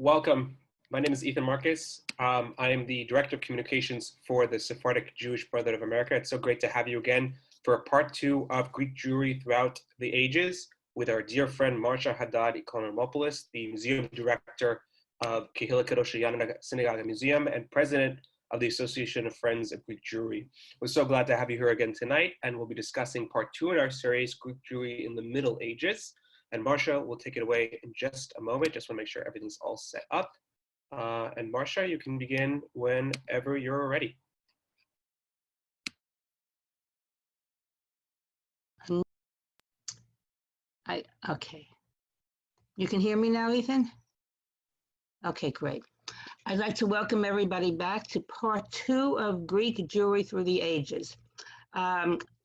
Welcome. My name is Ethan Marcus. I am the Director of Communications for the Sephardic Jewish Brotherhood of America. It's so great to have you again for a part 2 of Greek Jewry throughout the ages with our dear friend Marcia Haddad Ikonomopoulos, the Museum Director of Jehoshalam Synagogue Museum and President of the Association of Friends of Greek Jewry. We're so glad to have you here again tonight, and we'll be discussing part 2 in our series, Greek Jewry in the Middle Ages. And Marcia will take it away in just a moment. Just want to make sure everything's all set up. And Marcia, you can begin whenever you're ready. Okay. You can hear me now, Ethan? Okay, great. I'd like to welcome everybody back to part 2 of Greek Jewry through the ages.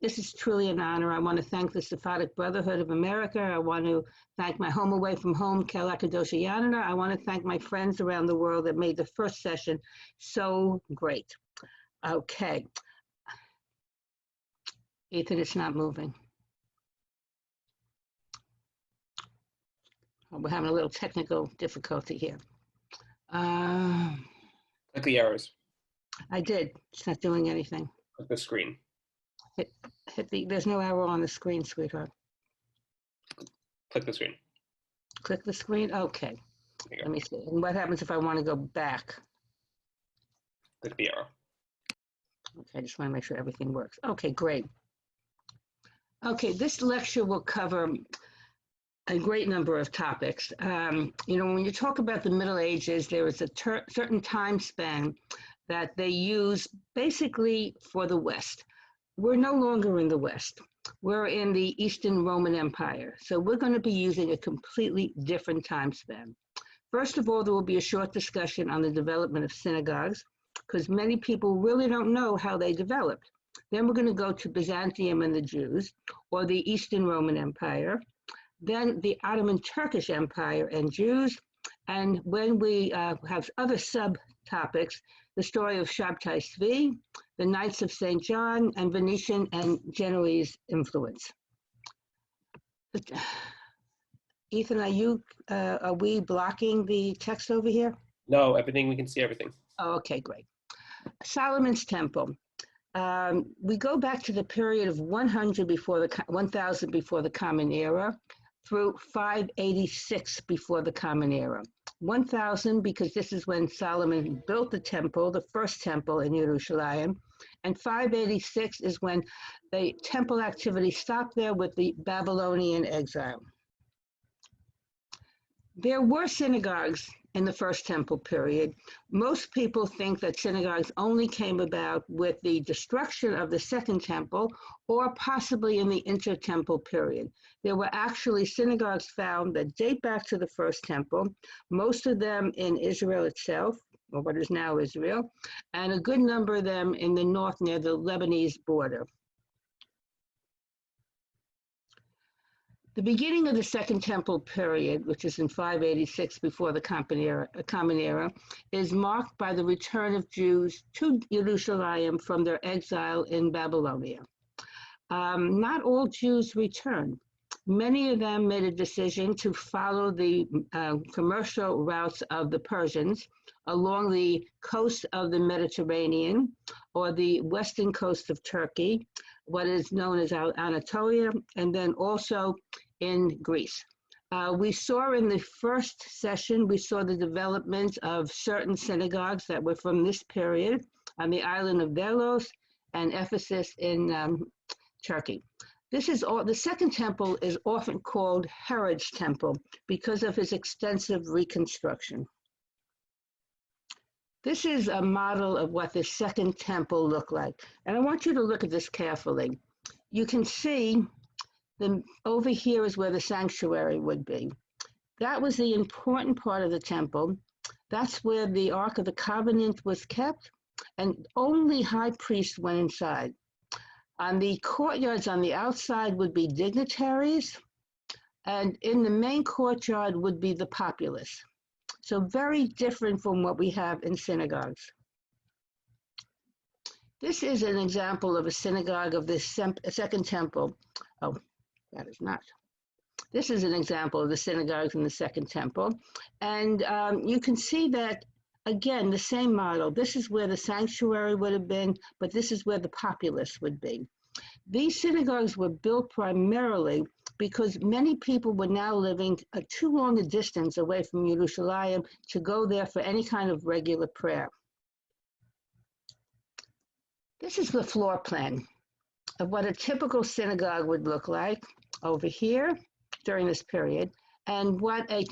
This is truly an honor. I want to thank the Sephardic Brotherhood of America. I want to thank my home away from home, Kel Akadosh Yanana. I want to thank my friends around the world that made the first session so great. Okay. Ethan, it's not moving. We're having a little technical difficulty here. Click the arrows. I did. It's not doing anything. Click the screen. There's no arrow on the screen, sweetheart. Click the screen. Click the screen? Okay. Let me see. And what happens if I want to go back? Click the arrow. Okay, I just want to make sure everything works. Okay, great. Okay, this lecture will cover a great number of topics. When you talk about the Middle Ages, there is a certain time span that they use basically for the West. We're no longer in the West. We're in the Eastern Roman Empire. So we're going to be using a completely different time span. First of all, there will be a short discussion on the development of synagogues, because many people really don't know how they developed. Then we're going to go to Byzantium and the Jews, or the Eastern Roman Empire, then the Ottoman Turkish Empire and Jews, and when we have other subtopics, the story of Shabtai Tzvi, the Knights of St. John, and Venetian and Genoese influence. Ethan, are we blocking the text over here? No, everything, we can see everything. Oh, okay, great. Solomon's Temple. We go back to the period of 1000 before the Common Era through 586 before the Common Era. 1000 because this is when Solomon built the temple, the first temple in Jerusalem, and 586 is when the temple activity stopped there with the Babylonian exile. There were synagogues in the first temple period. Most people think that synagogues only came about with the destruction of the second temple or possibly in the intertemple period. There were actually synagogues found that date back to the first temple, most of them in Israel itself, or what is now Israel, and a good number of them in the north near the Lebanese border. The beginning of the Second Temple period, which is in 586 before the Common Era, is marked by the return of Jews to Jerusalem from their exile in Babylonia. Not all Jews returned. Many of them made a decision to follow the commercial routes of the Persians along the coast of the Mediterranean or the western coast of Turkey, what is known as Anatolia, and then also in Greece. We saw in the first session, we saw the development of certain synagogues that were from this period on the island of Delos and Ephesus in Turkey. The Second Temple is often called Herod's Temple because of his extensive reconstruction. This is a model of what the Second Temple looked like. And I want you to look at this carefully. You can see over here is where the sanctuary would be. That was the important part of the temple. That's where the Ark of the Covenant was kept, and only high priests went inside. On the courtyards on the outside would be dignitaries, and in the main courtyard would be the populace. So very different from what we have in synagogues. This is an example of a synagogue of this Second Temple. Oh, that is not. This is an example of the synagogues in the Second Temple. And you can see that, again, the same model. This is where the sanctuary would have been, but this is where the populace would be. These synagogues were built primarily because many people were now living too long a distance away from Jerusalem to go there for any kind of regular prayer. This is the floor plan of what a typical synagogue would look like over here during this period, and what a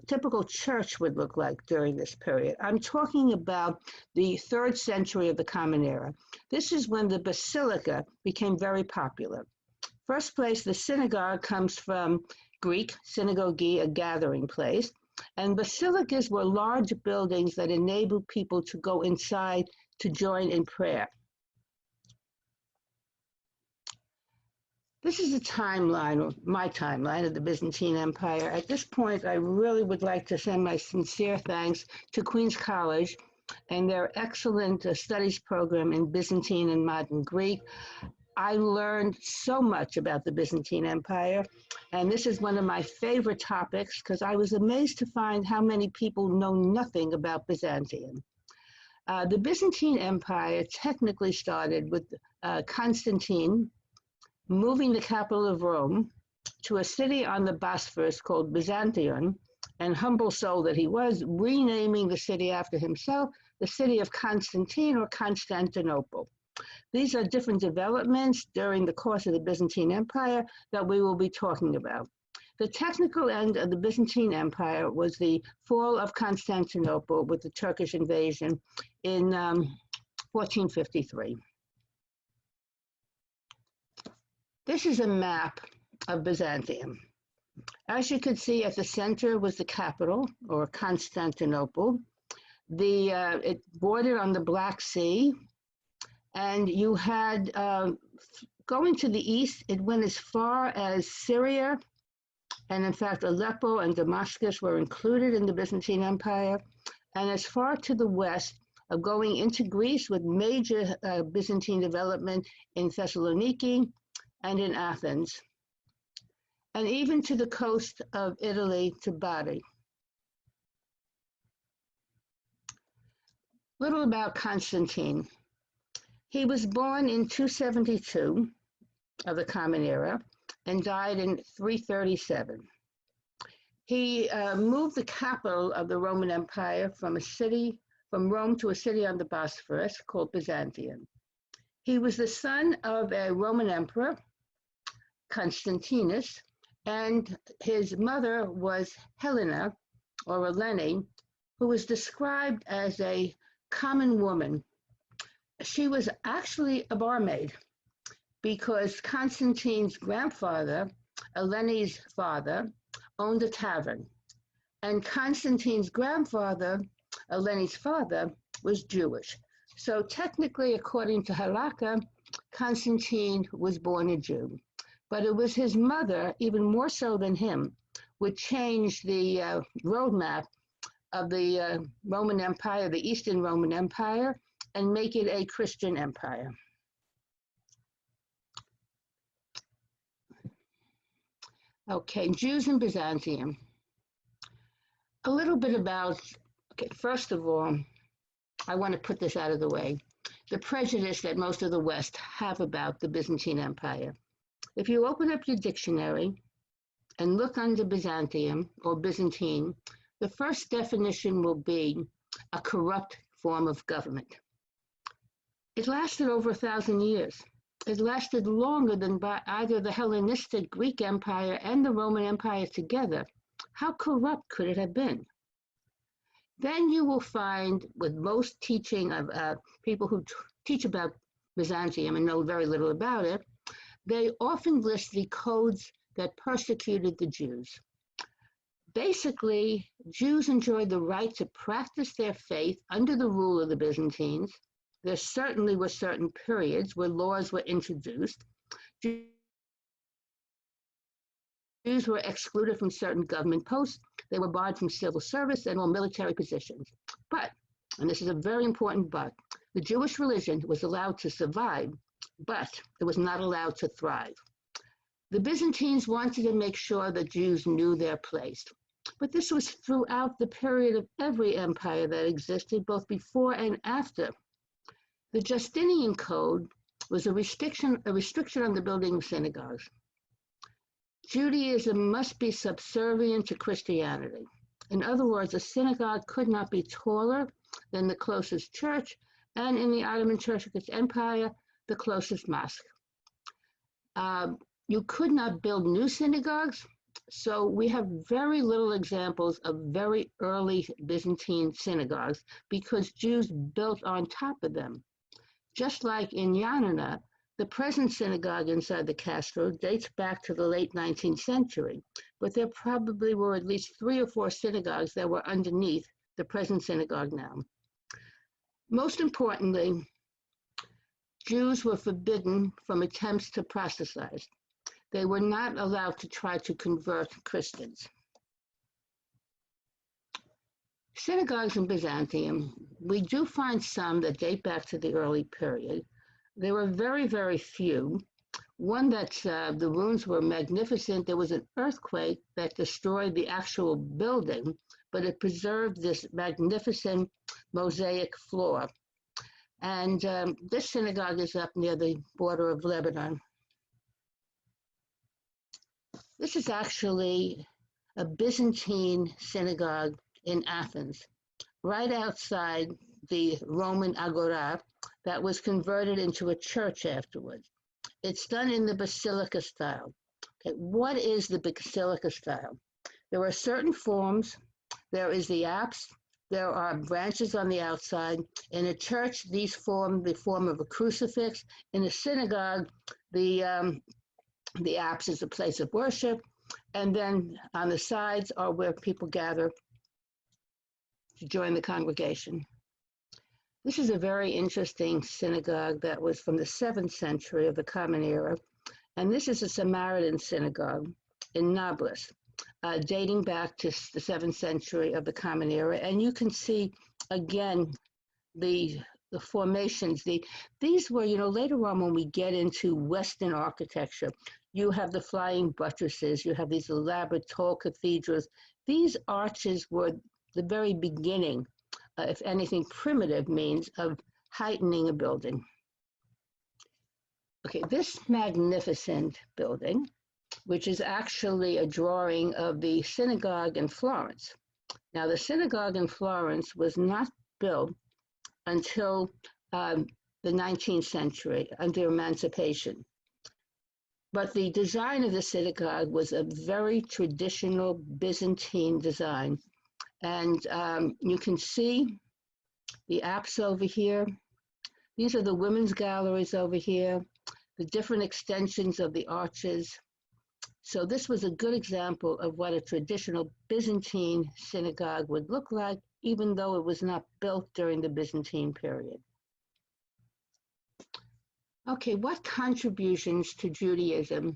typical church would look like during this period. I'm talking about the 3rd century of the Common Era. This is when the basilica became very popular. First place, the synagogue comes from Greek, synagogue, a gathering place, and basilicas were large buildings that enabled people to go inside to join in prayer. This is a timeline, my timeline of the Byzantine Empire. At this point, I really would like to send my sincere thanks to Queen's College and their excellent studies program in Byzantine and Modern Greek. I learned so much about the Byzantine Empire, and this is one of my favorite topics because I was amazed to find how many people know nothing about Byzantium. The Byzantine Empire technically started with Constantine moving the capital of Rome to a city on the Bosphorus called Byzantium, and humble soul that he was, renaming the city after himself, the city of Constantine or Constantinople. These are different developments during the course of the Byzantine Empire that we will be talking about. The technical end of the Byzantine Empire was the fall of Constantinople with the Turkish invasion in 1453. This is a map of Byzantium. As you can see, at the center was the capital, or Constantinople. It bordered on the Black Sea, and you had, going to the east, it went as far as Syria, and in fact, Aleppo and Damascus were included in the Byzantine Empire, and as far to the west, going into Greece with major Byzantine development in Thessaloniki, and in Athens, and even to the coast of Italy to Bari. Little about Constantine. He was born in 272 of the Common Era and died in 337. He moved the capital of the Roman Empire from Rome to a city on the Bosphorus called Byzantium. He was the son of a Roman emperor, Constantinus, and his mother was Helena, or Eleni, who was described as a common woman. She was actually a barmaid because Constantine's grandfather, Eleni's father, owned a tavern, and Constantine's grandfather, Eleni's father, was Jewish. So technically, according to Halakha, Constantine was born a Jew. But it was his mother, even more so than him, would change the roadmap of the Roman Empire, the Eastern Roman Empire, and make it a Christian empire. Okay, Jews in Byzantium. A little bit about, okay, first of all, I want to put this out of the way. The prejudice that most of the West have about the Byzantine Empire. If you open up your dictionary and look under Byzantium or Byzantine, the first definition will be a corrupt form of government. It lasted over 1,000 years. It lasted longer than either the Hellenistic Greek Empire and the Roman Empire together. How corrupt could it have been? Then you will find, with most teaching of people who teach about Byzantium and know very little about it, they often list the codes that persecuted the Jews. Basically, Jews enjoyed the right to practice their faith under the rule of the Byzantines. There certainly were certain periods where laws were introduced. Jews were excluded from certain government posts. They were barred from civil service and all military positions. But, and this is a very important but, the Jewish religion was allowed to survive, but it was not allowed to thrive. The Byzantines wanted to make sure that Jews knew their place. But this was throughout the period of every empire that existed, both before and after. The Justinian Code was a restriction on the building of synagogues. Judaism must be subservient to Christianity. In other words, a synagogue could not be taller than the closest church, and in the Ottoman Turkish Empire, the closest mosque. You could not build new synagogues, so we have very little examples of very early Byzantine synagogues because Jews built on top of them. Just like in Yeni, the present synagogue inside the Castro dates back to the late 19th century, but there probably were at least 3 or 4 synagogues that were underneath the present synagogue now. Most importantly, Jews were forbidden from attempts to proselytize. They were not allowed to try to convert Christians. Synagogues in Byzantium, we do find some that date back to the early period. There were very, very few. One that the ruins were magnificent. There was an earthquake that destroyed the actual building, but it preserved this magnificent mosaic floor. And this synagogue is up near the border of Lebanon. This is actually a Byzantine synagogue in Athens, right outside the Roman Agora that was converted into a church afterwards. It's done in the Basilica Style. Okay, what is the Basilica Style? There are certain forms. There is the apse. There are branches on the outside. In a church, these form the form of a crucifix. In a synagogue, the apse is a place of worship. And then on the sides are where people gather to join the congregation. This is a very interesting synagogue that was from the 7th century of the Common Era. And this is a Samaritan Synagogue in Nablus, dating back to the 7th century of the Common Era. And you can see, again, the formations. These were, later on when we get into Western architecture, you have the flying buttresses, you have these elaborate tall cathedrals. These arches were the very beginning, if anything, primitive means of heightening a building. Okay, this magnificent building, which is actually a drawing of the synagogue in Florence. Now, the synagogue in Florence was not built until the 19th century under emancipation. But the design of the synagogue was a very traditional Byzantine design. And you can see the apse over here. These are the women's galleries over here, the different extensions of the arches. So this was a good example of what a traditional Byzantine synagogue would look like, even though it was not built during the Byzantine period. Okay, what contributions to Judaism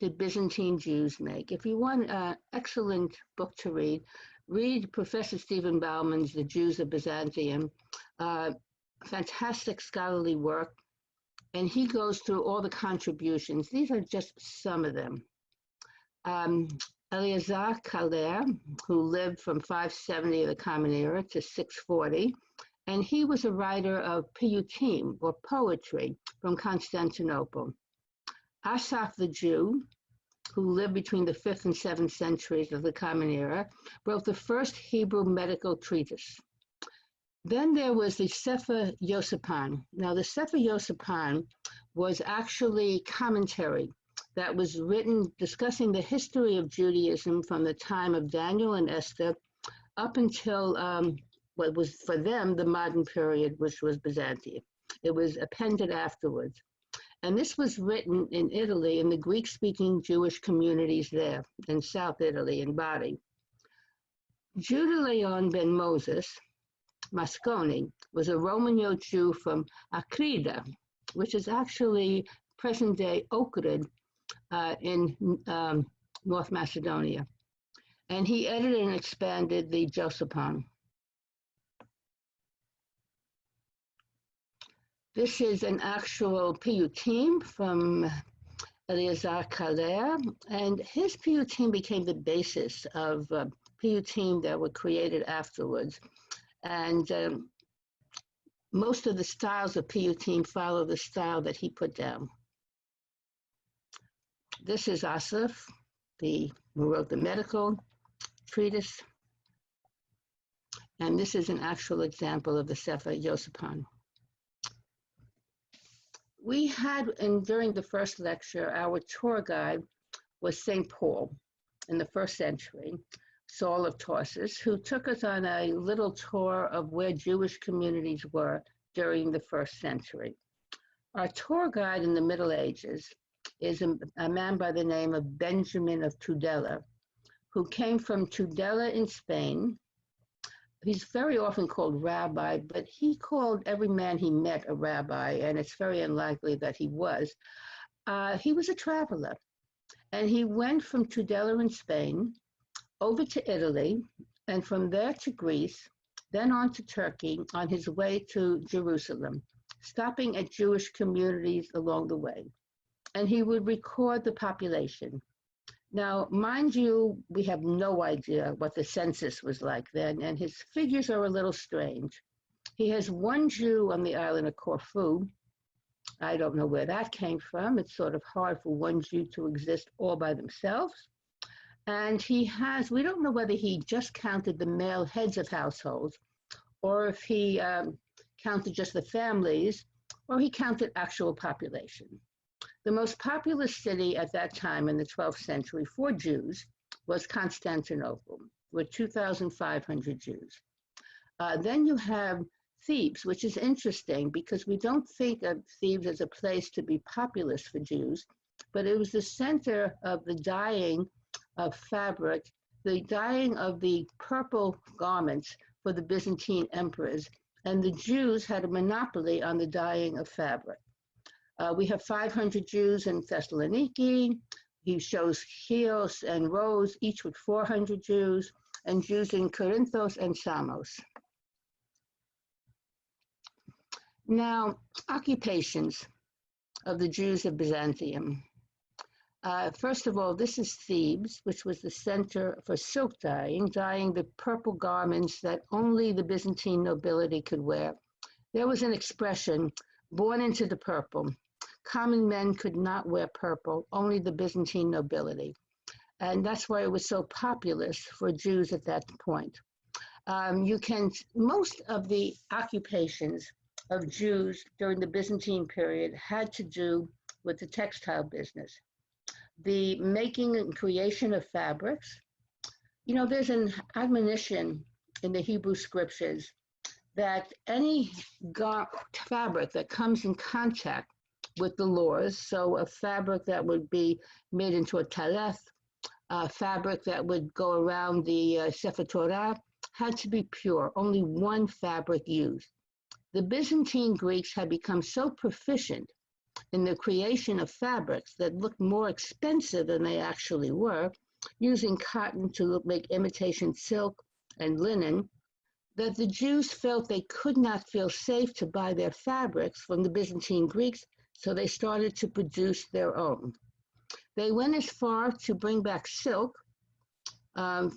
did Byzantine Jews make? If you want an excellent book to read Professor Stephen Bauman's The Jews of Byzantium, fantastic scholarly work, and he goes through all the contributions. These are just some of them. Eleazar Calder, who lived from 570 of the Common Era to 640, and he was a writer of piyutim, or poetry, from Constantinople. Asaph the Jew, who lived between the 5th and 7th centuries of the Common Era, wrote the first Hebrew medical treatise. Then there was the Sefer Yosephan. Now, the Sefer Yosephan was actually commentary that was written discussing the history of Judaism from the time of Daniel and Esther up until what was for them the modern period, which was Byzantium. It was appended afterwards. And this was written in Italy, in the Greek-speaking Jewish communities there, in South Italy, in Bari. Judah Leon ben Moses, Moscone, was a Roman Jew from Akrida, which is actually present-day Ohrid in North Macedonia. And he edited and expanded the Josephon. This is an actual piyutim from Eleazar Kalea, and his piyutim became the basis of piyutim that were created afterwards. And most of the styles of piyutim follow the style that he put down. This is Asaf, who wrote the medical treatise. And this is an actual example of the Sefer Yosepan. We had, during the first lecture, our tour guide was St. Paul in the 1st century, Saul of Tarsus, who took us on a little tour of where Jewish communities were during the 1st century. Our tour guide in the Middle Ages is a man by the name of Benjamin of Tudela, who came from Tudela in Spain. He's very often called rabbi, but he called every man he met a rabbi, and it's very unlikely that he was. He was a traveler, and he went from Tudela in Spain over to Italy, and from there to Greece, then on to Turkey on his way to Jerusalem, stopping at Jewish communities along the way. And he would record the population. Now, mind you, we have no idea what the census was like then, and his figures are a little strange. He has one Jew on the island of Corfu. I don't know where that came from. It's sort of hard for one Jew to exist all by themselves. And he has, we don't know whether he just counted the male heads of households, or if he counted just the families, or he counted actual population. The most populous city at that time in the 12th century for Jews was Constantinople, with 2,500 Jews. Then you have Thebes, which is interesting because we don't think of Thebes as a place to be populous for Jews, but it was the center of the dyeing of fabric, the dyeing of the purple garments for the Byzantine emperors, and the Jews had a monopoly on the dyeing of fabric. We have 500 Jews in Thessaloniki. He shows Chios and Rhodes, each with 400 Jews, and Jews in Corinthos and Samos. Now, occupations of the Jews of Byzantium. First of all, this is Thebes, which was the center for silk dyeing, dyeing the purple garments that only the Byzantine nobility could wear. There was an expression, born into the purple. Common men could not wear purple, only the Byzantine nobility. And that's why it was so populous for Jews at that point. Most of the occupations of Jews during the Byzantine period had to do with the textile business. The making and creation of fabrics. You know, there's an admonition in the Hebrew scriptures that any fabric that comes in contact with the laws, so a fabric that would be made into a taleth, a fabric that would go around the Sefer Torah, had to be pure, only one fabric used. The Byzantine Greeks had become so proficient in the creation of fabrics that looked more expensive than they actually were, using cotton to make imitation silk and linen, that the Jews felt they could not feel safe to buy their fabrics from the Byzantine Greeks, so they started to produce their own. They went as far to bring back silk,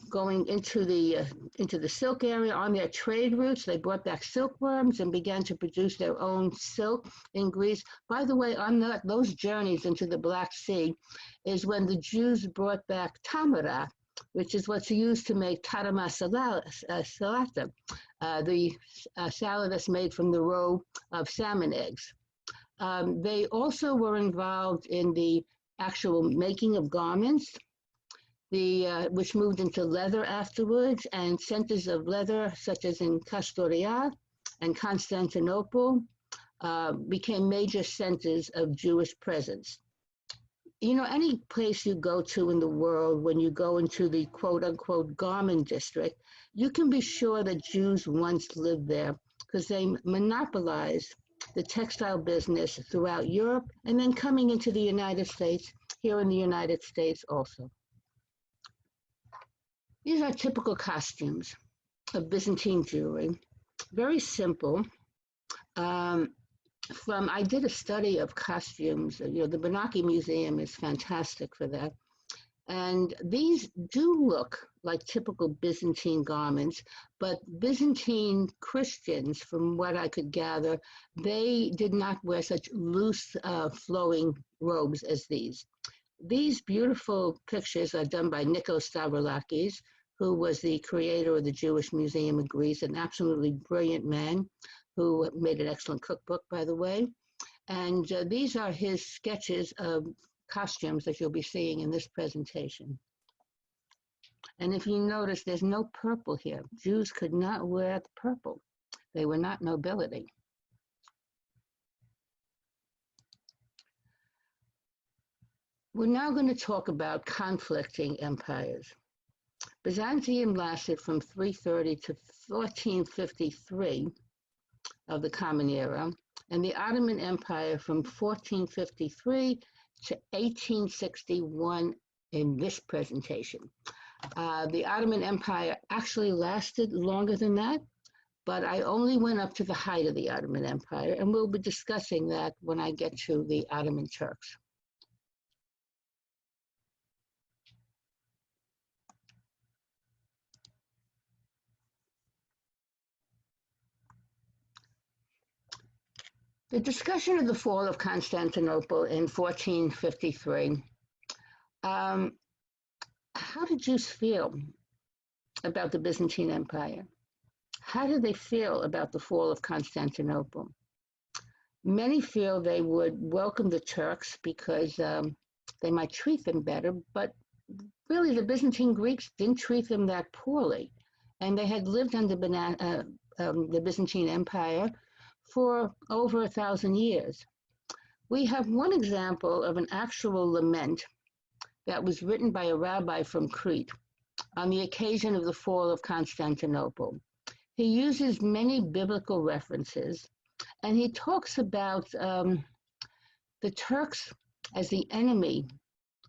going into the silk area on their trade routes. They brought back silkworms and began to produce their own silk in Greece. By the way, on those journeys into the Black Sea is when the Jews brought back tamara, which is what's used to make tarama salata, the salad that's made from the roe of salmon eggs. They also were involved in the actual making of garments, which moved into leather afterwards, and centers of leather, such as in Castoria and Constantinople, became major centers of Jewish presence. You know, any place you go to in the world, when you go into the quote-unquote garment district, you can be sure that Jews once lived there because they monopolized the textile business throughout Europe and then coming into the United States, here in the United States also. These are typical costumes of Byzantine Jewry, very simple. I did a study of costumes. The Benaki Museum is fantastic for that. And these do look like typical Byzantine garments, but Byzantine Christians, from what I could gather, they did not wear such loose, flowing robes as these. These beautiful pictures are done by Nikos Stavroulakis, who was the creator of the Jewish Museum in Greece, an absolutely brilliant man who made an excellent cookbook, by the way. And these are his sketches of costumes that you'll be seeing in this presentation. And if you notice, there's no purple here. Jews could not wear the purple. They were not nobility. We're now going to talk about conflicting empires. Byzantium lasted from 330 to 1453 of the Common Era, and the Ottoman Empire from 1453 to 1861 in this presentation. The Ottoman Empire actually lasted longer than that, but I only went up to the height of the Ottoman Empire, and we'll be discussing that when I get to the Ottoman Turks. The discussion of the fall of Constantinople in 1453, how did Jews feel about the Byzantine Empire? How did they feel about the fall of Constantinople? Many feel they would welcome the Turks because they might treat them better, but really the Byzantine Greeks didn't treat them that poorly. And they had lived under the Byzantine Empire for over 1,000 years. We have one example of an actual lament that was written by a rabbi from Crete on the occasion of the fall of Constantinople. He uses many biblical references, and he talks about the Turks as the enemy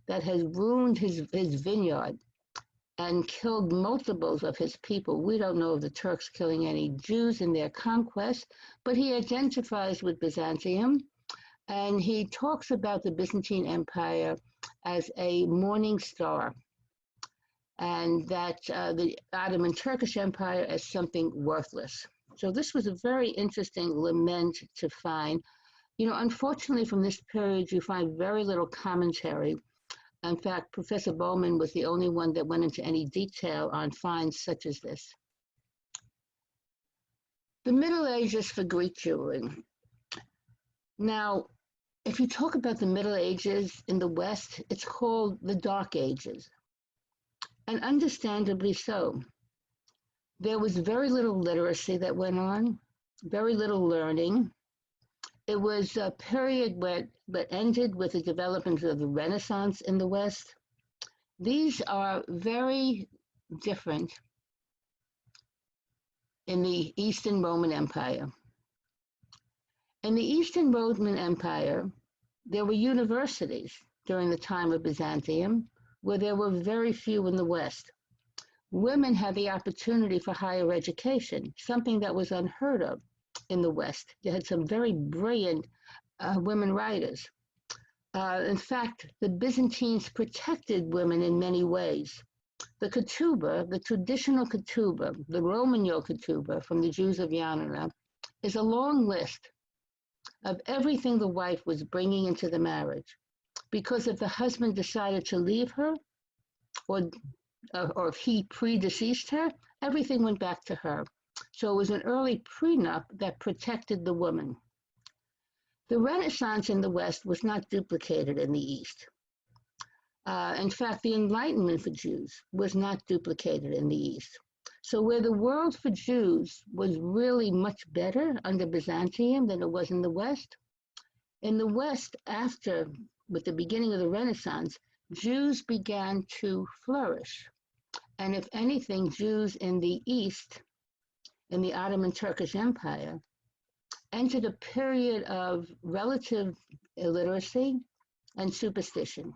that has ruined his vineyard and killed multiples of his people. We don't know of the Turks killing any Jews in their conquest, but he identifies with Byzantium, and he talks about the Byzantine Empire as a morning star, and that the Ottoman Turkish Empire as something worthless. So this was a very interesting lament to find. Unfortunately, from this period, you find very little commentary. In fact, Professor Bowman was the only one that went into any detail on finds such as this. The Middle Ages for Greek Jewry. Now, if you talk about the Middle Ages in the West, it's called the Dark Ages, and understandably so. There was very little literacy that went on, very little learning. It was a period that ended with the development of the Renaissance in the West. These are very different in the Eastern Roman Empire. In the Eastern Roman Empire, there were universities during the time of Byzantium, where there were very few in the West. Women had the opportunity for higher education, something that was unheard of in the West. You had some very brilliant women writers. In fact, the Byzantines protected women in many ways. The ketubah, the traditional ketubah, the Roman ketubah from the Jews of Yeni, is a long list of everything the wife was bringing into the marriage. Because if the husband decided to leave her, or if he predeceased her, everything went back to her. So it was an early prenup that protected the woman. The Renaissance in the West was not duplicated in the East. In fact, the Enlightenment for Jews was not duplicated in the East. So where the world for Jews was really much better under Byzantium than it was in the West, with the beginning of the Renaissance, Jews began to flourish. And if anything, Jews in the East, in the Ottoman Turkish Empire, entered a period of relative illiteracy and superstition.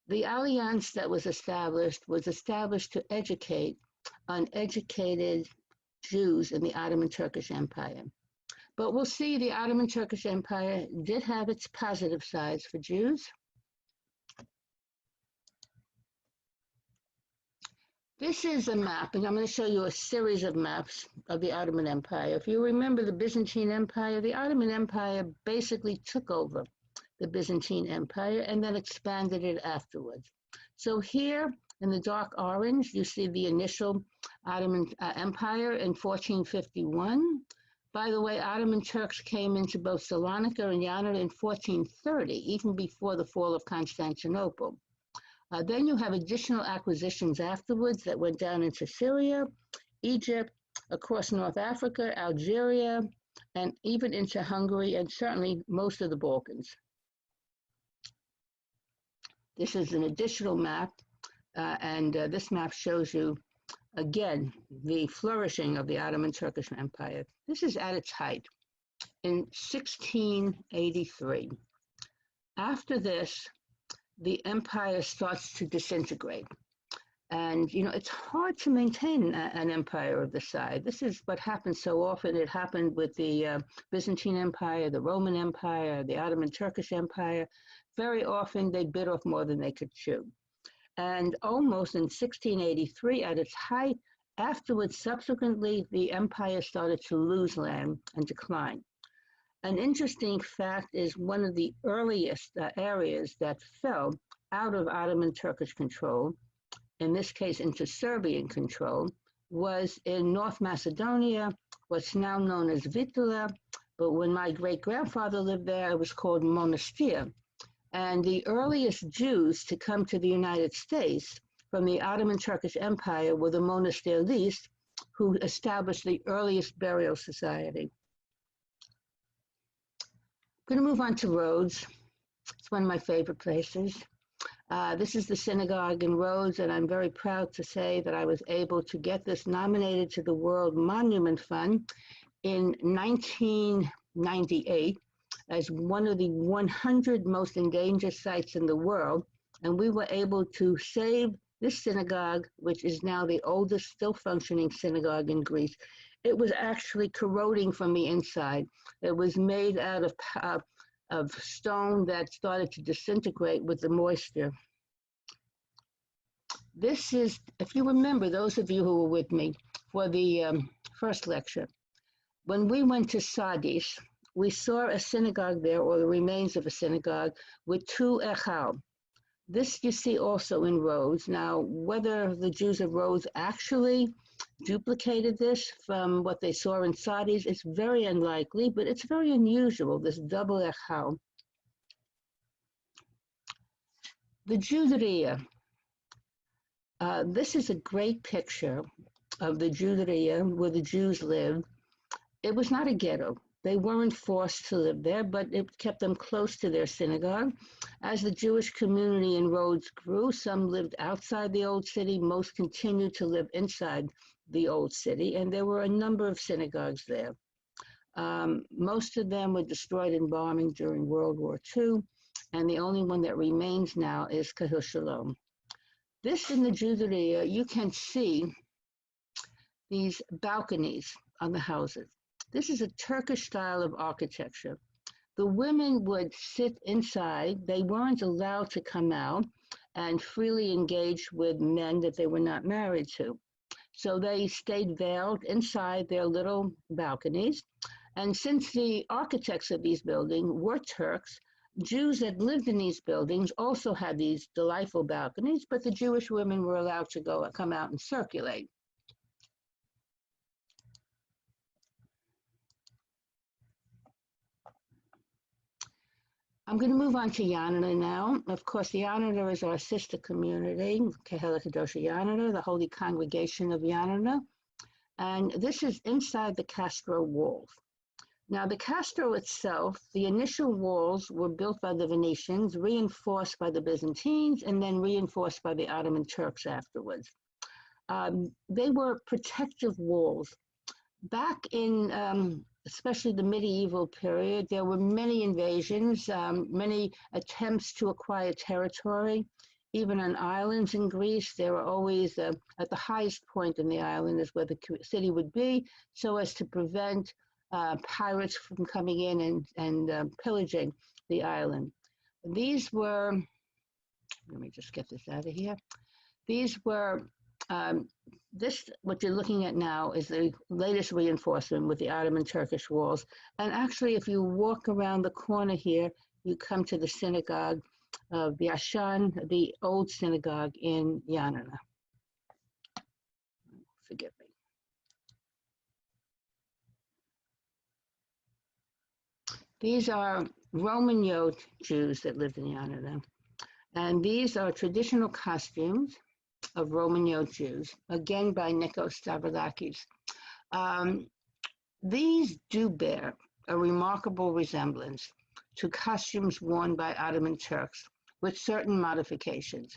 The alliance that was established to educate uneducated Jews in the Ottoman Turkish Empire. But we'll see the Ottoman Turkish Empire did have its positive sides for Jews. This is a map, and I'm going to show you a series of maps of the Ottoman Empire. If you remember the Byzantine Empire, the Ottoman Empire basically took over the Byzantine Empire and then expanded it afterwards. So here in the dark orange, you see the initial Ottoman Empire in 1451. By the way, Ottoman Turks came into both Salonika and Yeni in 1430, even before the fall of Constantinople. Then you have additional acquisitions afterwards that went down into Syria, Egypt, across North Africa, Algeria, and even into Hungary, and certainly most of the Balkans. This is an additional map, and this map shows you, again, the flourishing of the Ottoman Turkish Empire. This is at its height in 1683. After this, the empire starts to disintegrate. And, you know, it's hard to maintain an empire of this size. This is what happens so often. It happened with the Byzantine Empire, the Roman Empire, the Ottoman Turkish Empire. Very often they bit off more than they could chew. And almost in 1683, at its height, afterwards, subsequently, the empire started to lose land and decline. An interesting fact is one of the earliest areas that fell out of Ottoman Turkish control, in this case into Serbian control, was in North Macedonia, what's now known as Vitula, but when my great-grandfather lived there, it was called Monastery. And the earliest Jews to come to the United States from the Ottoman Turkish Empire were the Monasteries, who established the earliest burial society. I'm going to move on to Rhodes. It's one of my favorite places. This is the synagogue in Rhodes, and I'm very proud to say that I was able to get this nominated to the World Monument Fund in 1998 as one of the 100 most endangered sites in the world, and we were able to save this synagogue, which is now the oldest still functioning synagogue in Greece. It was actually corroding from the inside. It was made out of stone that started to disintegrate with the moisture. This is, if you remember, those of you who were with me for the first lecture, when we went to Sardis, we saw a synagogue there, or the remains of a synagogue, with two echal. This you see also in Rhodes. Now, whether the Jews of Rhodes actually duplicated this from what they saw in Sardis, it's very unlikely, but it's very unusual, this double echal. The Judea. This is a great picture of the Judea where the Jews lived. It was not a ghetto. They weren't forced to live there, but it kept them close to their synagogue. As the Jewish community in Rhodes grew, some lived outside the old city, most continued to live inside the old city, and there were a number of synagogues there. Most of them were destroyed in bombing during World War II, and the only one that remains now is Jehoshalam. This in the Judea, you can see these balconies on the houses. This is a Turkish style of architecture. The women would sit inside. They weren't allowed to come out and freely engage with men that they were not married to. So they stayed veiled inside their little balconies. And since the architects of these buildings were Turks, Jews that lived in these buildings also had these delightful balconies, but the Jewish women were allowed to come out and circulate. I'm going to move on to Yeni now. Of course, Yeni is our sister community, Kehillah Kadosha Yeni, the Holy Congregation of Yeni. And this is inside the Castro walls. Now, the Castro itself, the initial walls were built by the Venetians, reinforced by the Byzantines, and then reinforced by the Ottoman Turks afterwards. They were protective walls. Back in especially the medieval period, there were many invasions, many attempts to acquire territory. Even on islands in Greece, there were always, at the highest point in the island is where the city would be, so as to prevent pirates from coming in and pillaging the island. These were, let me just get this out of here. These were, what you're looking at now is the latest reinforcement with the Ottoman Turkish walls. And actually, if you walk around the corner here, you come to the synagogue of Yashan, the old synagogue in Yanina. Forgive me. These are Roman Yod Jews that lived in Yanina. And these are traditional costumes of Roman Yod Jews, again by Nikos Stavroulakis. These do bear a remarkable resemblance to costumes worn by Ottoman Turks, with certain modifications.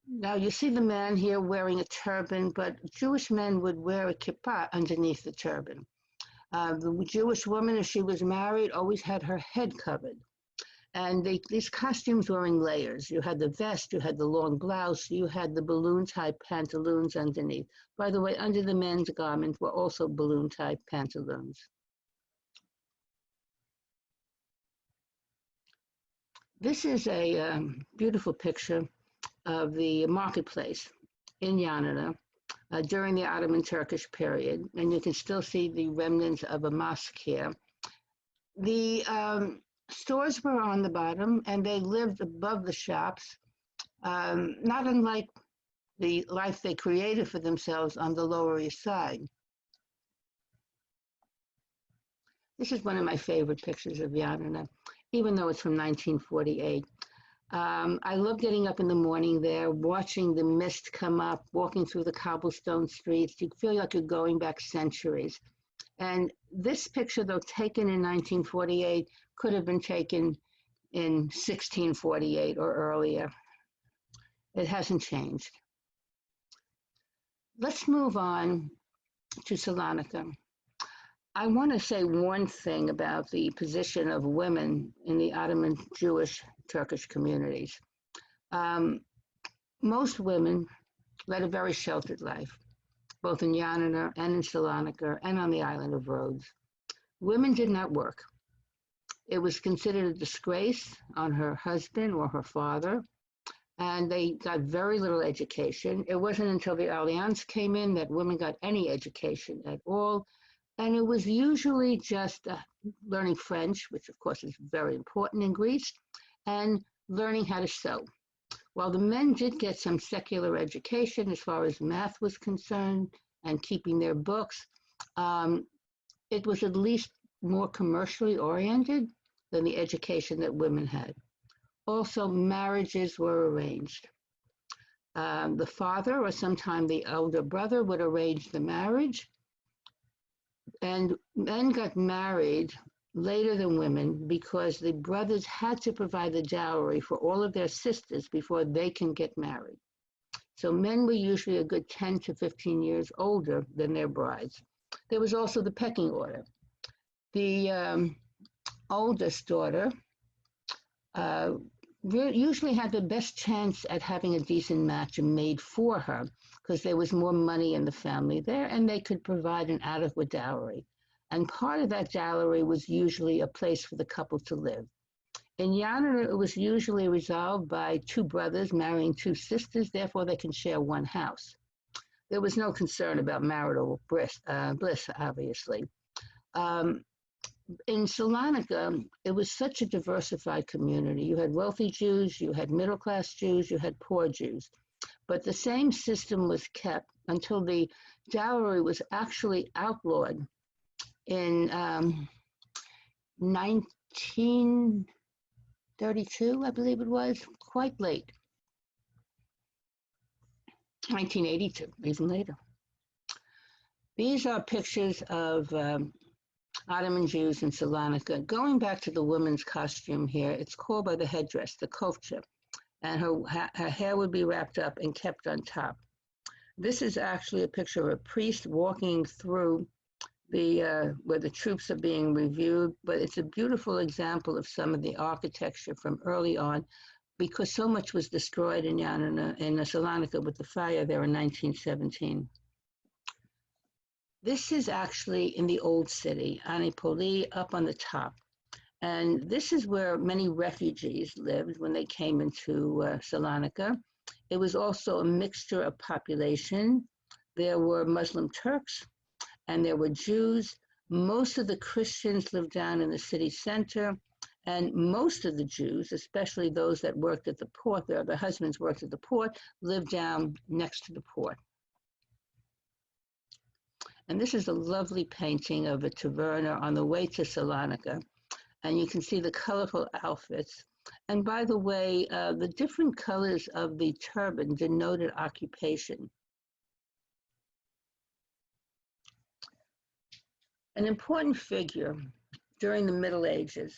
Now you see the man here wearing a turban, but Jewish men would wear a kippah underneath the turban. The Jewish woman, if she was married, always had her head covered. And these costumes were in layers. You had the vest, you had the long blouse, you had the balloon-type pantaloons underneath. By the way, under the men's garments were also balloon-type pantaloons. This is a beautiful picture of the marketplace in Yanina during the Ottoman Turkish period, and you can still see the remnants of a mosque here. The stores were on the bottom, and they lived above the shops, not unlike the life they created for themselves on the Lower East Side. This is one of my favorite pictures of Yanina, even though it's from 1948. I love getting up in the morning there, watching the mist come up, walking through the cobblestone streets. You feel like you're going back centuries. And this picture, though taken in 1948, could have been taken in 1648 or earlier. It hasn't changed. Let's move on to Salonika. I want to say one thing about the position of women in the Ottoman Jewish Turkish communities. Most women led a very sheltered life, both in Yanina and in Salonika and on the island of Rhodes. Women did not work. It was considered a disgrace on her husband or her father, and they got very little education. It wasn't until the Alliance came in that women got any education at all. And it was usually just learning French, which of course is very important in Greece, and learning how to sew. While the men did get some secular education as far as math was concerned and keeping their books, it was at least more commercially oriented than the education that women had. Also, marriages were arranged. The father or sometime the elder brother would arrange the marriage. And men got married later than women because the brothers had to provide the dowry for all of their sisters before they can get married. So men were usually a good 10 to 15 years older than their brides. There was also the pecking order. The oldest daughter usually had the best chance at having a decent match made for her because there was more money in the family there and they could provide an adequate dowry. And part of that dowry was usually a place for the couple to live. In Yanina, it was usually resolved by two brothers marrying two sisters, therefore they can share one house. There was no concern about marital bliss, obviously. In Salonika, it was such a diversified community. You had wealthy Jews, you had middle-class Jews, you had poor Jews. But the same system was kept until the dowry was actually outlawed in 1932, I believe it was, quite late. 1982, even later. These are pictures of Ottoman Jews in Salonika. Going back to the woman's costume here, it's called by the headdress, the kofcha, and her hair would be wrapped up and kept on top. This is actually a picture of a priest walking through the where the troops are being reviewed, but it's a beautiful example of some of the architecture from early on, because so much was destroyed in Yanina, in Salonika with the fire there in 1917. This is actually in the old city, Antiquity, up on the top. And this is where many refugees lived when they came into Salonika. It was also a mixture of population. There were Muslim Turks and there were Jews. Most of the Christians lived down in the city center, and most of the Jews, especially those that worked at the port, their husbands worked at the port, lived down next to the port. And this is a lovely painting of a taverner on the way to Salonika. And you can see the colorful outfits. And by the way, the different colors of the turban denoted occupation. An important figure during the Middle Ages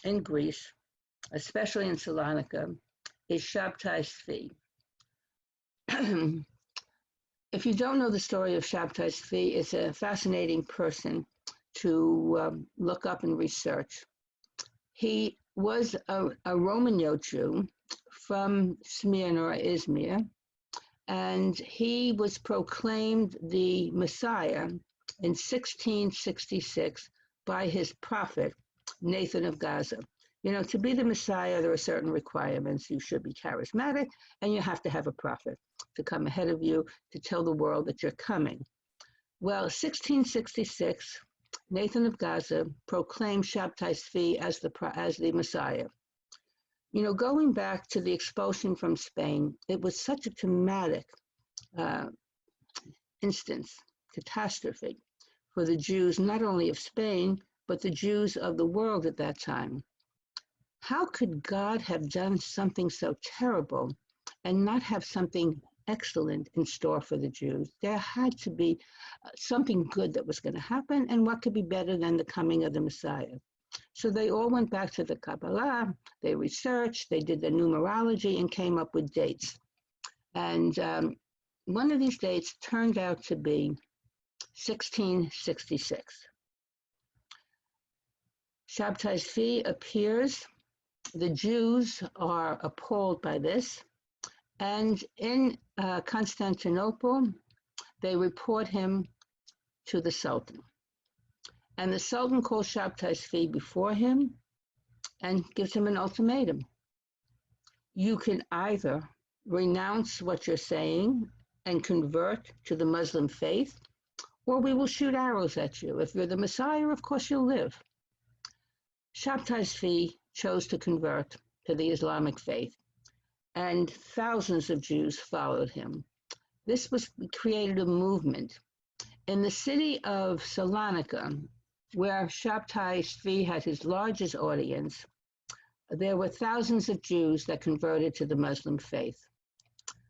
in Greece, especially in Salonika, is Shabtai Tzvi. If you don't know the story of Shabtai Tzvi, it's a fascinating person to look up and research. He was a Roman Jew from Smyrna or Izmir, and he was proclaimed the Messiah in 1666 by his prophet, Nathan of Gaza. You know, to be the Messiah, there are certain requirements. You should be charismatic, and you have to have a prophet to come ahead of you to tell the world that you're coming. Well, 1666, Nathan of Gaza proclaimed Shabtai Tzvi as the Messiah. You know, going back to the expulsion from Spain, it was such a traumatic catastrophe for the Jews, not only of Spain, but the Jews of the world at that time. How could God have done something so terrible and not have something excellent in store for the Jews? There had to be something good that was going to happen, and what could be better than the coming of the Messiah? So they all went back to the Kabbalah, they researched, they did the numerology, and came up with dates. And one of these dates turned out to be 1666. Shabtai Tzvi appears. The Jews are appalled by this. And in Constantinople, they report him to the Sultan. And the Sultan calls Shabtai Tzvi before him and gives him an ultimatum. You can either renounce what you're saying and convert to the Muslim faith, or we will shoot arrows at you. If you're the Messiah, of course you'll live. Shabtai Tzvi chose to convert to the Islamic faith, and thousands of Jews followed him. This created a movement. In the city of Salonika, where Shabtai Tzvi had his largest audience, there were thousands of Jews that converted to the Muslim faith.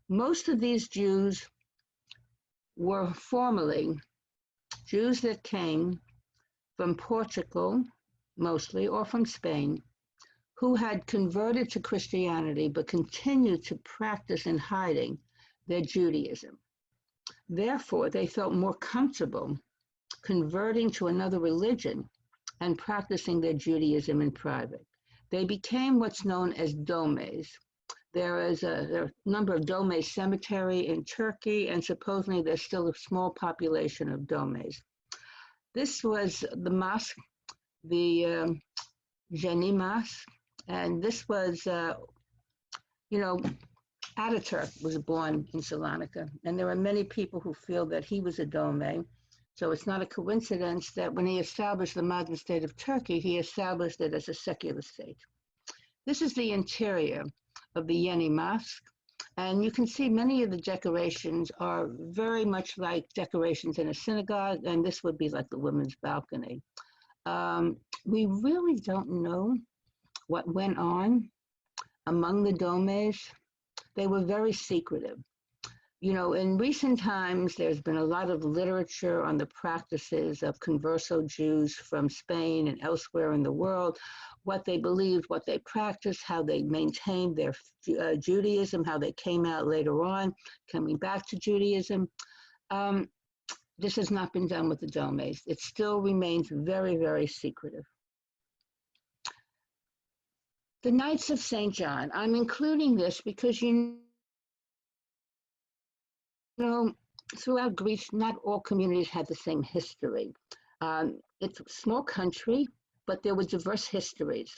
Most of these Jews were formerly Jews that came from Portugal, mostly, or from Spain, who had converted to Christianity but continued to practice in hiding their Judaism. Therefore, they felt more comfortable converting to another religion and practicing their Judaism in private. They became what's known as domes. There are a number of dome cemetery in Turkey, and supposedly there's still a small population of domes. This was the mosque, the Yeni Mosque, and this was, Ataturk was born in Salonika, and there are many people who feel that he was a dome. So it's not a coincidence that when he established the modern state of Turkey, he established it as a secular state. This is the interior of the Yeni Mosque, and you can see many of the decorations are very much like decorations in a synagogue, and this would be like the women's balcony. We really don't know what went on among the domes. They were very secretive. You know, in recent times, there's been a lot of literature on the practices of converso Jews from Spain and elsewhere in the world, what they believed, what they practiced, how they maintained their Judaism, how they came out later on, coming back to Judaism. This has not been done with the domes. It still remains very, very secretive. The Knights of St. John. I'm including this because, you know, throughout Greece, not all communities had the same history. It's a small country, but there were diverse histories.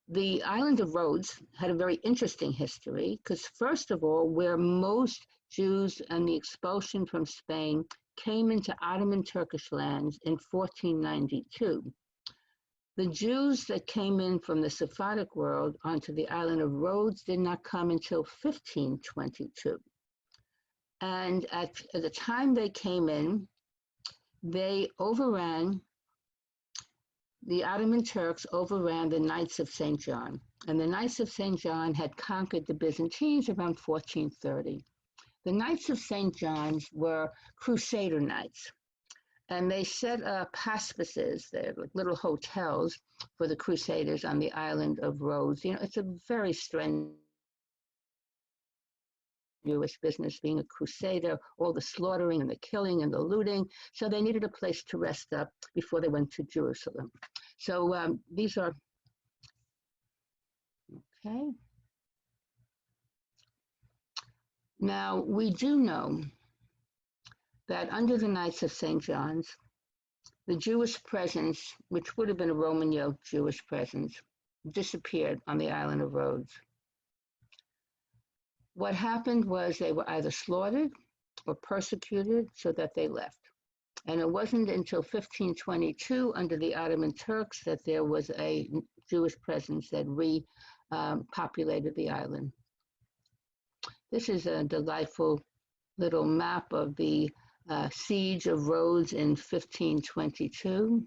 The island of Rhodes had a very interesting history because, first of all, where most Jews and the expulsion from Spain came into Ottoman Turkish lands in 1492. The Jews that came in from the Sephardic world onto the island of Rhodes did not come until 1522. And at the time they came in, they overran, the Ottoman Turks overran the Knights of St. John. And the Knights of St. John had conquered the Byzantines around 1430. The Knights of St. John's were Crusader knights. And they set up hospices, they're like little hotels for the Crusaders on the island of Rhodes. You know, it's a very strenuous business being a Crusader, all the slaughtering and the killing and the looting. So they needed a place to rest up before they went to Jerusalem. So these are, okay. Now, we do know that under the Knights of St. John's, the Jewish presence, which would have been a Roman yoke Jewish presence, disappeared on the island of Rhodes. What happened was they were either slaughtered or persecuted so that they left. And it wasn't until 1522 under the Ottoman Turks that there was a Jewish presence that repopulated the island. This is a delightful little map of the siege of Rhodes in 1522.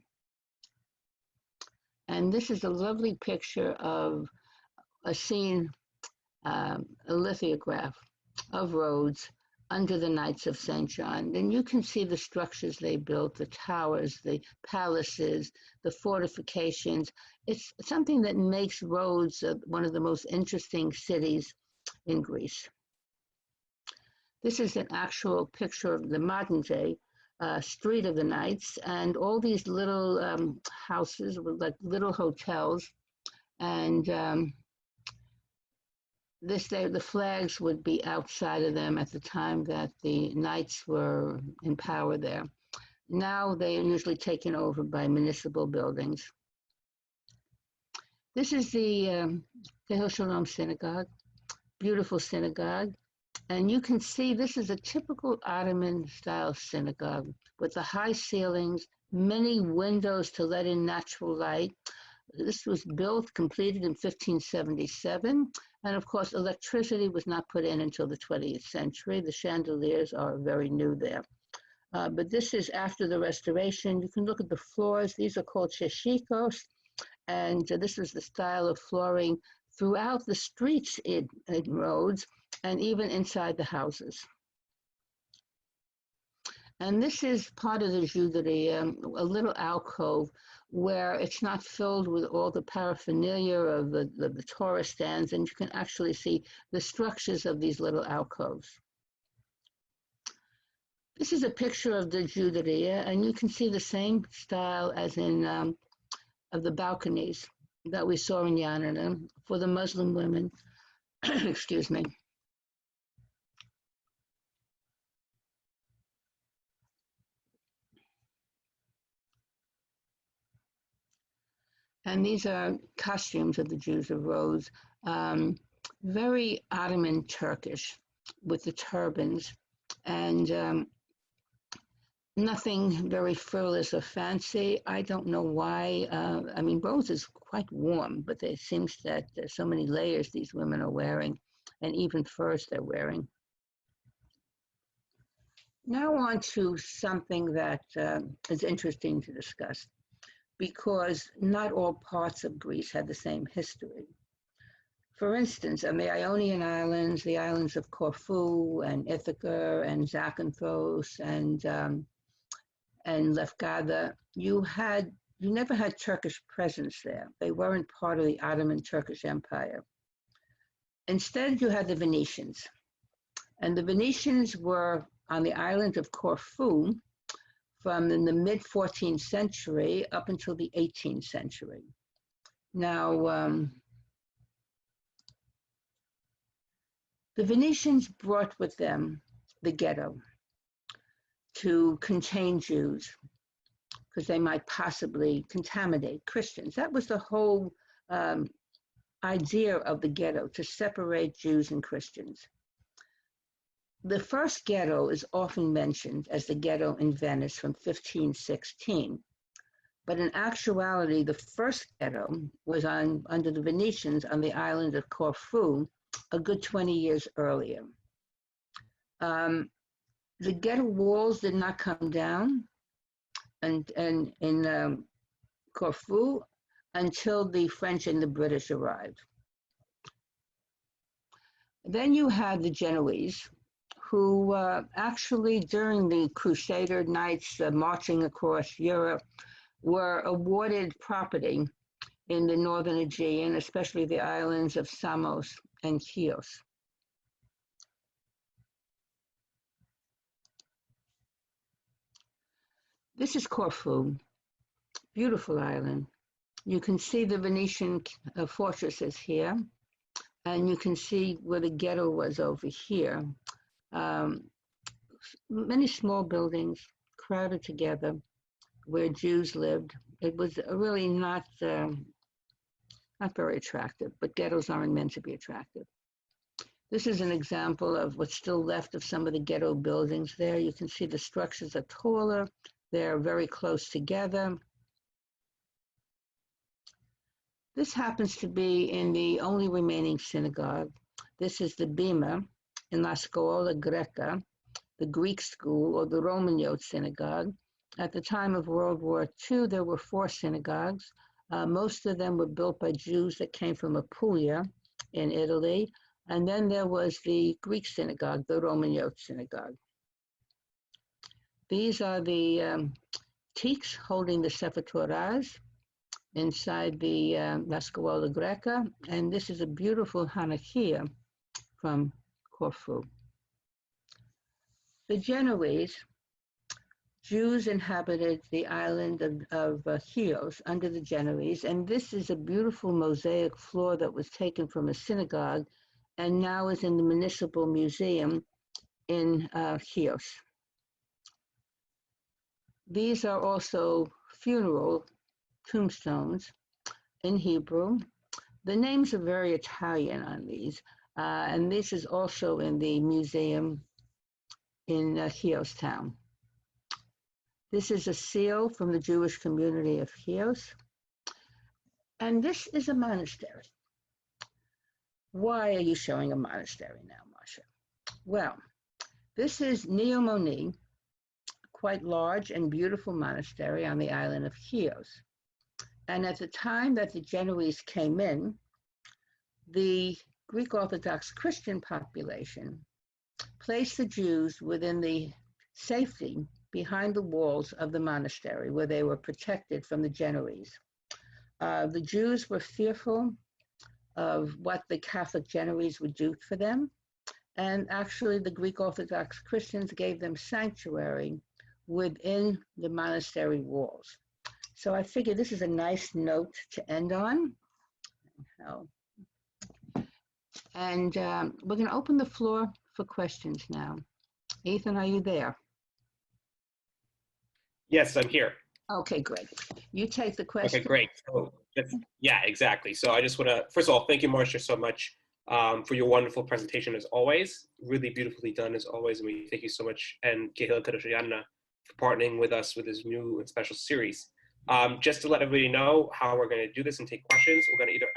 And this is a lovely picture of a scene, a lithograph of Rhodes under the Knights of St. John. And you can see the structures they built, the towers, the palaces, the fortifications. It's something that makes Rhodes one of the most interesting cities in Greece. This is an actual picture of the modern day street of the Knights, and all these little houses were like little hotels. And the flags would be outside of them at the time that the Knights were in power there. Now they are usually taken over by municipal buildings. This is the Jehoshalam Synagogue, beautiful synagogue. And you can see this is a typical Ottoman style synagogue with the high ceilings, many windows to let in natural light. This was built, completed in 1577. And of course, electricity was not put in until the 20th century. The chandeliers are very new there. But this is after the restoration. You can look at the floors. These are called sheshikos. And this is the style of flooring throughout the streets in Rhodes, and even inside the houses. And this is part of the Jewry, a little alcove where it's not filled with all the paraphernalia of the Torah stands, and you can actually see the structures of these little alcoves. This is a picture of the Jewry, and you can see the same style as in of the balconies that we saw in Yeni for the Muslim women. Excuse me. And these are costumes of the Jews of Rhodes, very Ottoman Turkish with the turbans, and nothing very frivolous or fancy. I don't know why. I mean, Rhodes is quite warm, but it seems that there's so many layers these women are wearing, and even furs they're wearing. Now on to something that is interesting to discuss, because not all parts of Greece had the same history. For instance, on the Ionian Islands, the islands of Corfu and Ithaca and Zakynthos and Lefkada, you never had Turkish presence there. They weren't part of the Ottoman Turkish Empire. Instead, you had the Venetians. And the Venetians were on the island of Corfu from in the mid-14th century up until the 18th century. Now, the Venetians brought with them the ghetto. to contain Jews because they might possibly contaminate Christians. That was the whole idea of the ghetto, to separate Jews and Christians. The first ghetto is often mentioned as the ghetto in Venice from 1516. But in actuality, the first ghetto was under the Venetians on the island of Corfu a good 20 years earlier. The ghetto walls did not come down in Corfu until the French and the British arrived. Then you had the Genoese, who actually during the Crusader Knights marching across Europe were awarded property in the northern Aegean, especially the islands of Samos and Chios. This is Corfu, beautiful island. You can see the Venetian fortresses here, and you can see where the ghetto was over here. Many small buildings crowded together where Jews lived. It was really not very attractive, but ghettos aren't meant to be attractive. This is an example of what's still left of some of the ghetto buildings there. You can see the structures are taller. They're very close together. This happens to be in the only remaining synagogue. This is the Bima in La Scuola Greca, the Greek school, or the Roman Synagogue. At the time of World War II, there were 4 synagogues. Most of them were built by Jews that came from Apulia in Italy. And then there was the Greek synagogue, the Roman Synagogue. These are the teaks holding the Sefer Torahs inside the La Scuola Greca. And this is a beautiful Hanukkah from Corfu. The Genoese, Jews inhabited the island of Chios under the Genoese, and this is a beautiful mosaic floor that was taken from a synagogue and now is in the Municipal Museum in Chios. These are also funeral tombstones in Hebrew. The names are very Italian on these, and this is also in the museum in Chios town. This is a seal from the Jewish community of Chios. And this is a monastery. Why are you showing a monastery now, Marcia? Well, this is Neomoni, quite large and beautiful monastery on the island of Chios. And at the time that the Genoese came in, the Greek Orthodox Christian population placed the Jews within the safety behind the walls of the monastery where they were protected from the Genoese. The Jews were fearful of what the Catholic Genoese would do for them. And actually the Greek Orthodox Christians gave them sanctuary within the monastery walls. So I figure this is a nice note to end on. And we're going to open the floor for questions now. Ethan, are you there? Yes, I'm here. Okay, great. You take the question. Okay, great. So, yeah, exactly. So I just want to, first of all, thank you, Marcia, so much for your wonderful presentation as always. Really beautifully done as always. And we thank you so much. And Kehil Kadoshiana for partnering with us with this new and special series. Just to let everybody know how we're going to do this and take questions, we're going to either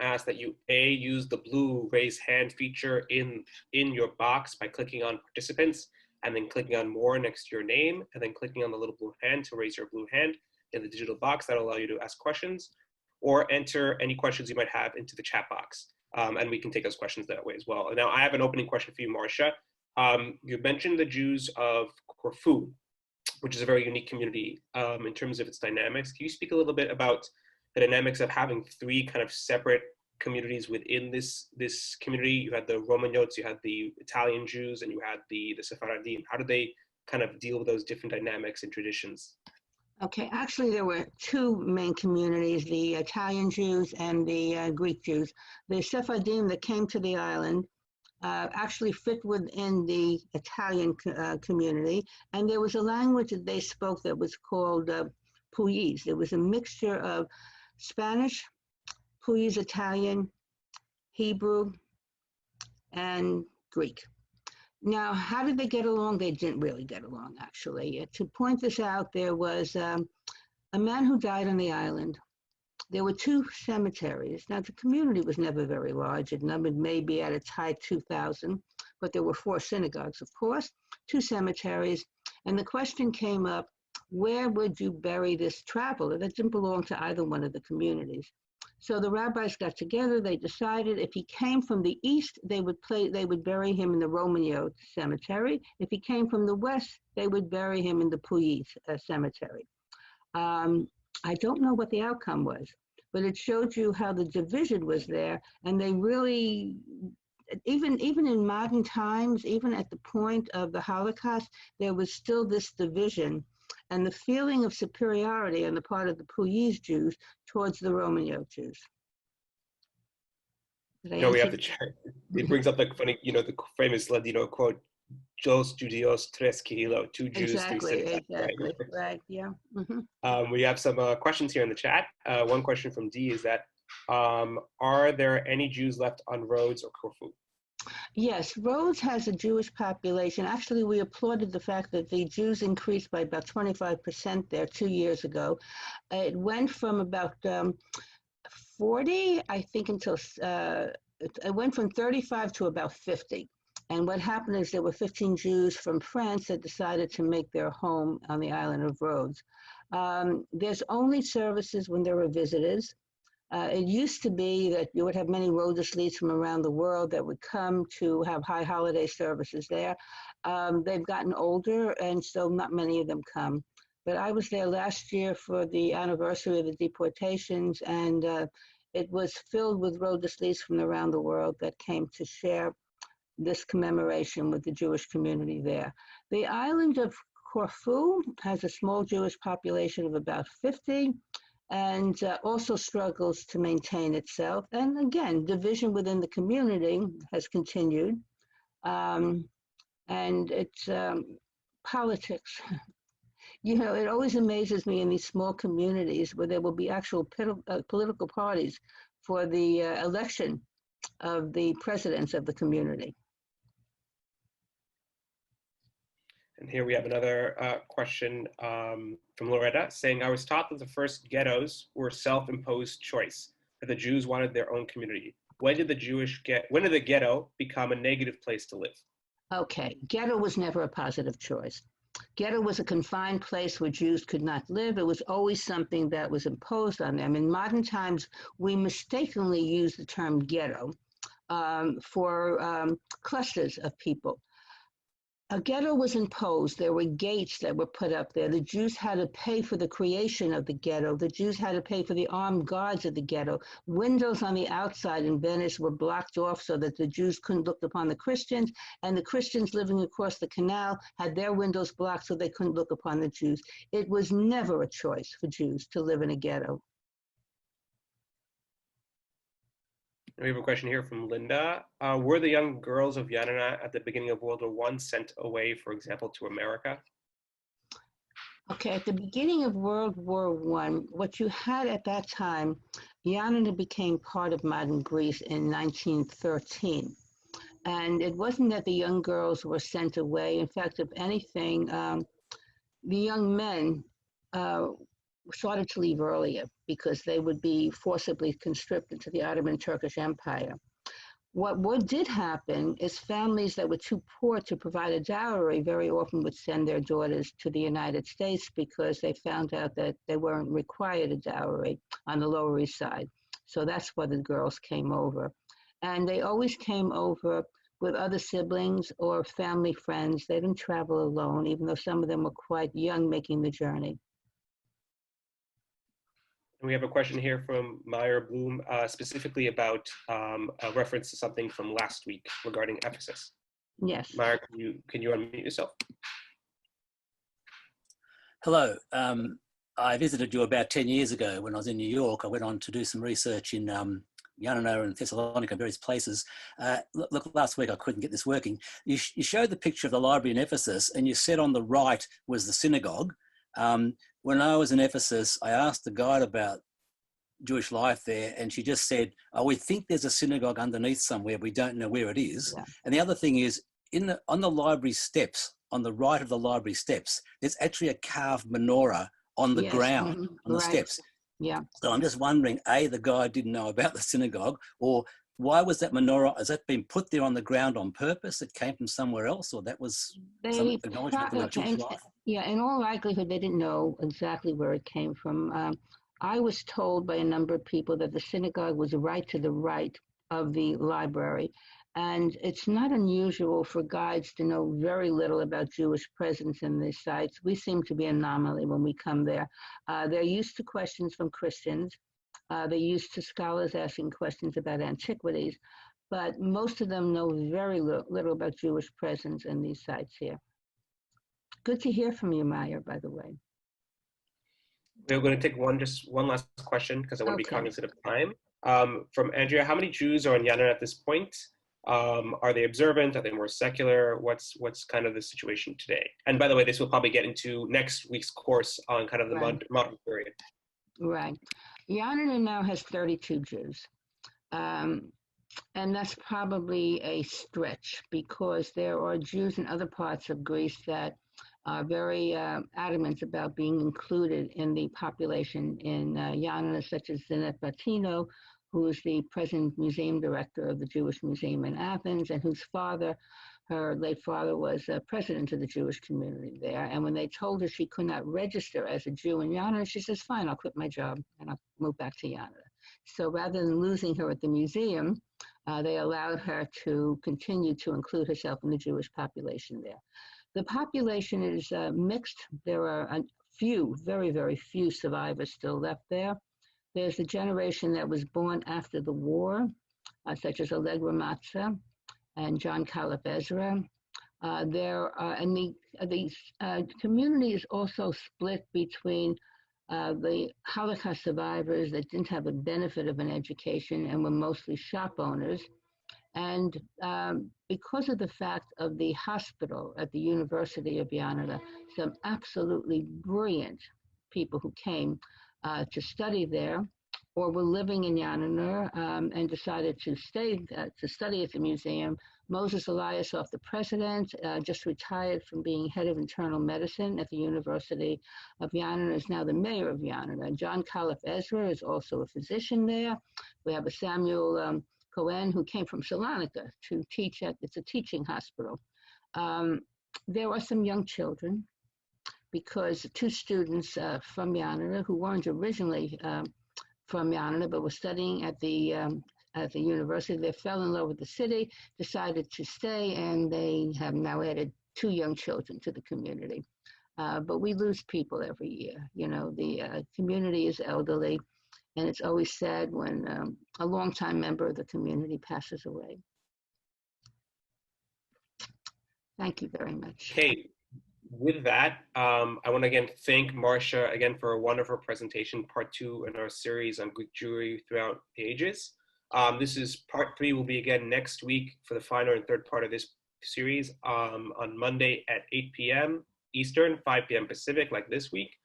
ask that you use the blue raise hand feature in your box by clicking on participants and then clicking on more next to your name and then clicking on the little blue hand to raise your blue hand in the digital box. That'll allow you to ask questions or enter any questions you might have into the chat box. And we can take those questions that way as well. Now I have an opening question for you, Marcia. You mentioned the Jews of Corfu, which is a very unique community in terms of its dynamics. Can you speak a little bit about the dynamics of having 3 kind of separate communities within this community? You had the Romaniotes, you had the Italian Jews, and you had the Sephardim. How did they kind of deal with those different dynamics and traditions? Okay, actually there were 2 main communities, the Italian Jews and the Greek Jews. The Sephardim that came to the island actually fit within the Italian community, and there was a language that they spoke that was called Pugliese. It was a mixture of Spanish, Pugliese Italian, Hebrew, and Greek. Now, how did they get along? They didn't really get along, actually. To point this out, there was a man who died on the island. There were 2 cemeteries. Now, the community was never very large. It numbered maybe at its height 2,000, but there were 4 synagogues, of course, 2 cemeteries. And the question came up, where would you bury this traveler that didn't belong to either one of the communities? So the rabbis got together. They decided if he came from the east, they would bury him in the Romano cemetery. If he came from the west, they would bury him in the Pugliese cemetery. I don't know what the outcome was, but it showed you how the division was there, and they really, even in modern times, even at the point of the Holocaust, there was still this division and the feeling of superiority on the part of the Pugliese Jews towards the Romano Jews. No, we have the chat. It brings up like funny, the famous Ladino quote, Dos Judeos, tres kilo, 2 Jews, Exactly, 3 synagogues. exactly, right, yeah. Mm-hmm. We have some questions here in the chat. One question from D is that, are there any Jews left on Rhodes or Corfu? Yes, Rhodes has a Jewish population. Actually, we applauded the fact that the Jews increased by about 25% there 2 years ago. It went from about 40, I think, until it went from 35 to about 50. And what happened is there were 15 Jews from France that decided to make their home on the island of Rhodes. There's only services when there were visitors. It used to be that you would have many Rhodes leads from around the world that would come to have high holiday services there. They've gotten older, and so not many of them come. But I was there last year for the anniversary of the deportations, and it was filled with Rhodes leads from around the world that came to share this commemoration with the Jewish community there. The island of Corfu has a small Jewish population of about 50, and also struggles to maintain itself. And again, division within the community has continued. And it's politics. It always amazes me in these small communities where there will be actual political parties for the election of the presidents of the community. And here we have another question from Loretta saying, I was taught that the first ghettos were self-imposed choice, that the Jews wanted their own community. When did the ghetto become a negative place to live? Okay, ghetto was never a positive choice. Ghetto was a confined place where Jews could not live. It was always something that was imposed on them. In modern times, we mistakenly use the term ghetto for clusters of people. A ghetto was imposed. There were gates that were put up there. The Jews had to pay for the creation of the ghetto. The Jews had to pay for the armed guards of the ghetto. Windows on the outside in Venice were blocked off so that the Jews couldn't look upon the Christians, and the Christians living across the canal had their windows blocked so they couldn't look upon the Jews. It was never a choice for Jews to live in a ghetto. We have a question here from Linda. Were the young girls of Yanina at the beginning of World War I sent away, for example, to America? Okay, at the beginning of World War I, what you had at that time, Yanina became part of modern Greece in 1913. And it wasn't that the young girls were sent away. In fact, if anything, the young men started to leave earlier because they would be forcibly conscripted to the Ottoman Turkish Empire. What did happen is families that were too poor to provide a dowry very often would send their daughters to the United States because they found out that they weren't required a dowry on the Lower East Side. So that's why the girls came over. And they always came over with other siblings or family friends. They didn't travel alone, even though some of them were quite young making the journey. We have a question here from Meyer Bloom, specifically about a reference to something from last week regarding Ephesus. Yes. Meyer, can you unmute yourself? Hello. I visited you about 10 years ago when I was in New York. I went on to do some research in Yanina and Thessalonica, various places. Look, last week I couldn't get this working. You showed the picture of the library in Ephesus, and you said on the right was the synagogue. When I was in Ephesus, I asked the guide about Jewish life there, and she just said, "Oh, we think there's a synagogue underneath somewhere. We don't know where it is." Yeah. And the other thing is, on the library steps, on the right of the library steps, there's actually a carved menorah on the ground, on the steps. Yeah. So I'm just wondering, A, the guy didn't know about the synagogue, or why was that menorah, has that been put there on the ground on purpose? It came from somewhere else, or that was some acknowledgement of the Jewish life? Yeah, in all likelihood, they didn't know exactly where it came from. I was told by a number of people that the synagogue was right to the right of the library. And it's not unusual for guides to know very little about Jewish presence in these sites. We seem to be an anomaly when we come there. They're used to questions from Christians. They're used to scholars asking questions about antiquities, but most of them know very little about Jewish presence in these sites here. Good to hear from you, Maya, by the way. We're going to take just one last question because I want to be cognizant of time. From Andrea, how many Jews are in Yanina at this point? Are they observant? Are they more secular? What's kind of the situation today? And by the way, this will probably get into next week's course on kind of the modern period. Right. Yanina now has 32 Jews. And that's probably a stretch because there are Jews in other parts of Greece that are very adamant about being included in the population in Yanina, such as Zinat Batino, who is the present museum director of the Jewish Museum in Athens, and whose father, her late father, was president of the Jewish community there. And when they told her she could not register as a Jew in Yanina, she says, fine, I'll quit my job and I'll move back to Yanina. So rather than losing her at the museum, they allowed her to continue to include herself in the Jewish population there. The population is mixed. There are a few, very, very few survivors still left there. There's a generation that was born after the war, such as Allegra Matza and John Caliph Ezra. And the community is also split between the Holocaust survivors that didn't have the benefit of an education and were mostly shop owners. And because of the fact of the hospital at the University of Yanina, some absolutely brilliant people who came to study there or were living in Yanina and decided to stay to study at the museum. Moses Eliasov, the president, just retired from being head of internal medicine at the University of Yanina, is now the mayor of Yanina. John Caliph Ezra is also a physician there. We have a Samuel Cohen, who came from Salonika to teach it's a teaching hospital. There are some young children because two students from Yanina who weren't originally from Yanina but were studying at the university, they fell in love with the city, decided to stay, and they have now added 2 young children to the community. But we lose people every year. You know, the community is elderly. And it's always sad when a longtime member of the community passes away. Thank you very much. Okay, with that, I want to again thank Marcia again for a wonderful presentation, part 2 in our series on Greek Jewry throughout the ages. This is part 3 will be again next week for the final and third part of this series on Monday at 8 p.m. Eastern, 5 p.m. Pacific, like this week.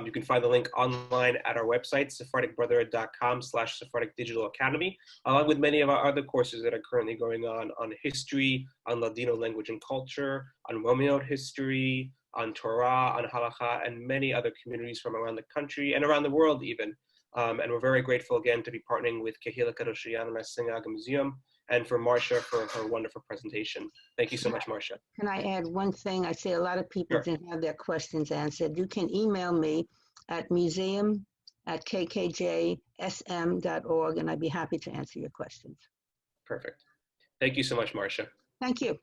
You can find the link online at our website, sephardicbrotherhood.com/Sephardic Digital Academy, along with many of our other courses that are currently going on history, on Ladino language and culture, on Romaniote history, on Torah, on Halakha, and many other communities from around the country and around the world even. And we're very grateful again to be partnering with Kehila Kadosh Yanina Synagogue and Museum, and for Marcia for her wonderful presentation. Thank you so much, Marcia. Can I add one thing? I see a lot of people didn't have their questions answered. You can email me at museum@kkjsm.org, and I'd be happy to answer your questions. Perfect. Thank you so much, Marcia. Thank you.